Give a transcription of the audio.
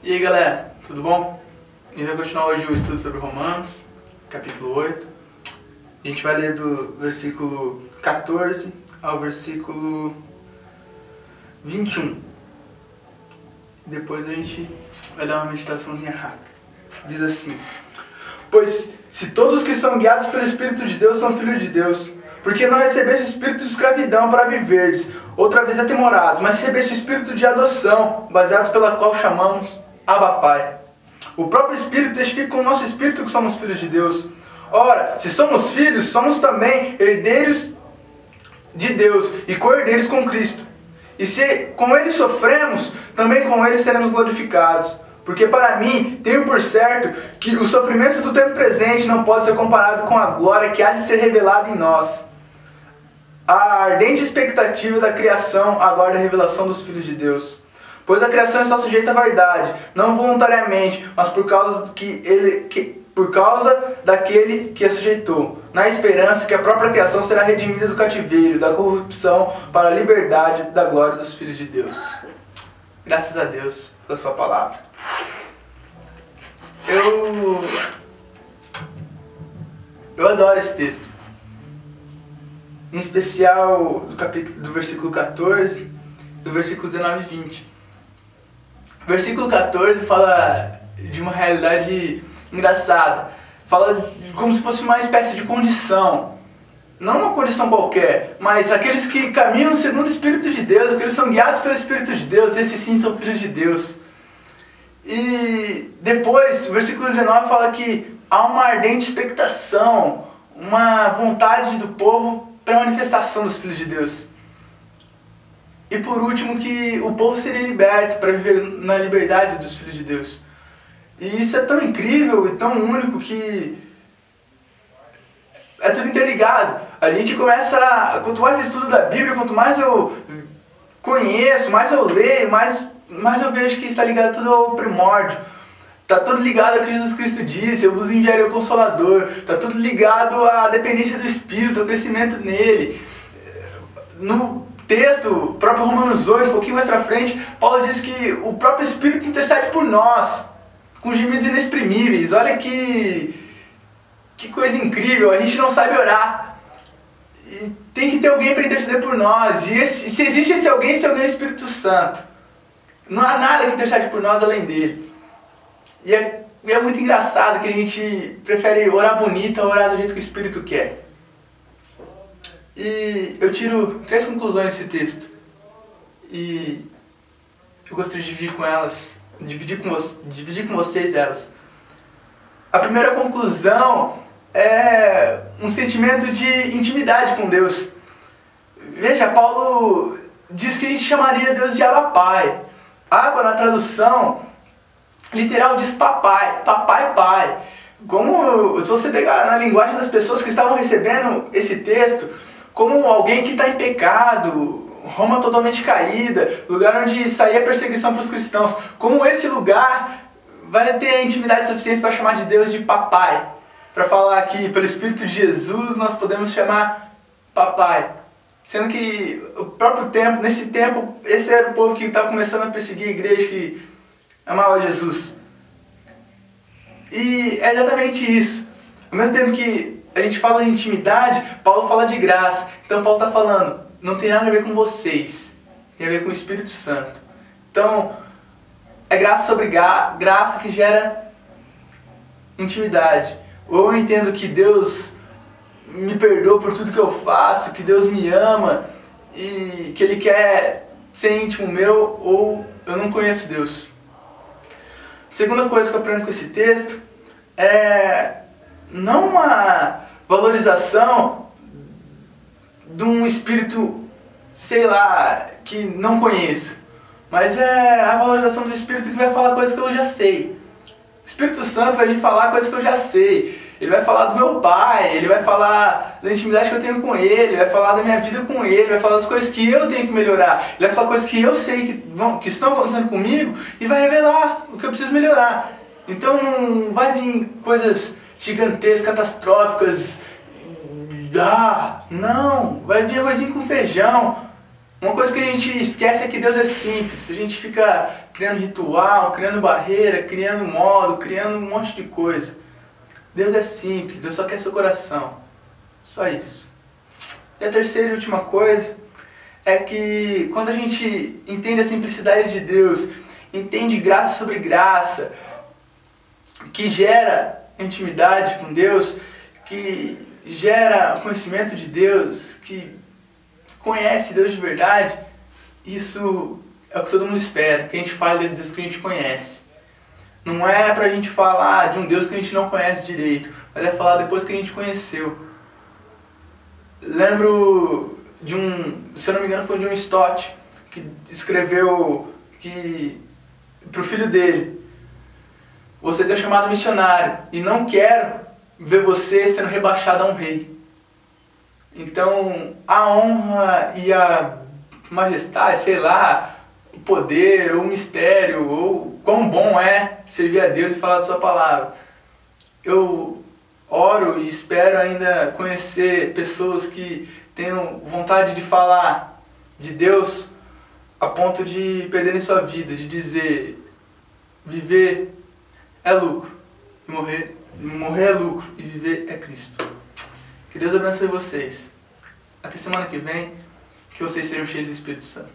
E aí galera, tudo bom? A gente vai continuar hoje o estudo sobre Romanos, capítulo 8. A gente vai ler do versículo 14 ao versículo 21. E depois a gente vai dar uma meditaçãozinha rápida. Diz assim: pois se todos os que são guiados pelo Espírito de Deus são filhos de Deus, porque não recebeste o espírito de escravidão para viverdes, outra vez atemorados, mas recebeste o espírito de adoção, baseados pela qual chamamos Abba Pai. O próprio Espírito testifica com o nosso espírito que somos filhos de Deus. Ora, se somos filhos, somos também herdeiros de Deus e co-herdeiros com Cristo. E se com Ele sofremos, também com Ele seremos glorificados. Porque para mim, tenho por certo que os sofrimentos do tempo presente não podem ser comparados com a glória que há de ser revelada em nós. A ardente expectativa da criação aguarda a revelação dos filhos de Deus. Pois a criação está sujeita à vaidade, não voluntariamente, mas por causa daquele que a sujeitou, na esperança que a própria criação será redimida do cativeiro, da corrupção, para a liberdade da glória dos filhos de Deus. Graças a Deus pela sua palavra. Eu adoro esse texto. Em especial do versículo 14, do versículo 19 e 20. O versículo 14 fala de uma realidade engraçada. Fala como se fosse uma espécie de condição. Não uma condição qualquer, mas aqueles que caminham segundo o Espírito de Deus, aqueles que são guiados pelo Espírito de Deus, esses sim são filhos de Deus. E depois, o versículo 19 fala que há uma ardente expectação, uma vontade do povo para a manifestação dos filhos de Deus. E por último, que o povo seria liberto para viver na liberdade dos filhos de Deus. E isso é tão incrível e tão único que é tudo interligado. A gente começa, quanto mais eu estudo da Bíblia, quanto mais eu conheço, mais eu leio, mais eu vejo que está ligado tudo ao primórdio. Está tudo ligado ao que Jesus Cristo disse: eu vos enviarei o Consolador. Está tudo ligado à dependência do Espírito, ao crescimento nele. No texto, próprio Romanos 8, um pouquinho mais pra frente, Paulo diz que o próprio Espírito intercede por nós, com gemidos inexprimíveis. Olha que coisa incrível, a gente não sabe orar. E tem que ter alguém para interceder por nós. E se existe esse alguém é o Espírito Santo. Não há nada que intercede por nós além dele. E é muito engraçado que a gente prefere orar bonito a orar do jeito que o Espírito quer. E eu tiro 3 conclusões desse texto. E eu gostaria de dividir com vocês elas. A primeira conclusão é um sentimento de intimidade com Deus. Veja, Paulo diz que a gente chamaria Deus de Abba Pai. Abba, na tradução literal, diz papai, papai, pai. Como se você pegar na linguagem das pessoas que estavam recebendo esse texto, como alguém que está em pecado, Roma totalmente caída, lugar onde saía perseguição para os cristãos. Como esse lugar vai ter intimidade suficiente para chamar de Deus de papai, para falar que pelo Espírito de Jesus nós podemos chamar papai. Sendo que o próprio tempo, nesse tempo, esse era o povo que estava começando a perseguir a igreja, que amava Jesus. E é exatamente isso. Ao mesmo tempo que a gente fala de intimidade, Paulo fala de graça. Então Paulo está falando, não tem nada a ver com vocês, tem a ver com o Espírito Santo. Então, é graça sobre graça que gera intimidade. Ou eu entendo que Deus me perdoa por tudo que eu faço, que Deus me ama e que Ele quer ser íntimo meu, ou eu não conheço Deus. Segunda coisa que eu aprendo com esse texto é não uma valorização de um espírito, sei lá, que não conheço, mas é a valorização do Espírito que vai falar coisas que eu já sei. O Espírito Santo vai me falar coisas que eu já sei. Ele vai falar do meu Pai, ele vai falar da intimidade que eu tenho com ele, vai falar da minha vida com ele, vai falar das coisas que eu tenho que melhorar, ele vai falar coisas que eu sei que estão acontecendo comigo e vai revelar o que eu preciso melhorar. Então não vai vir coisas gigantescas, catastróficas, não, vai vir arrozinho com feijão, Uma coisa que a gente esquece é que Deus é simples. A gente fica criando ritual, criando barreira, criando modo, criando um monte de coisa. Deus é simples, Deus só quer seu coração. Só isso. E a terceira e última coisa é que quando a gente entende a simplicidade de Deus, entende graça sobre graça, que gera intimidade com Deus, que gera conhecimento de Deus, que conhece Deus de verdade, isso é o que todo mundo espera, que a gente fale desse Deus que a gente conhece. Não é pra gente falar de um Deus que a gente não conhece direito, mas é falar depois que a gente conheceu. Lembro de se eu não me engano foi de um Stott, que escreveu que pro filho dele: você tem um chamado missionário e não quero ver você sendo rebaixado a um rei. Então a honra e a majestade, sei lá, o poder ou o mistério ou quão bom é servir a Deus e falar da sua palavra. Eu oro e espero ainda conhecer pessoas que tenham vontade de falar de Deus a ponto de perderem sua vida, de dizer: viver é lucro e morrer é lucro e viver é Cristo. Que Deus abençoe vocês. Até semana que vem, que vocês sejam cheios do Espírito Santo.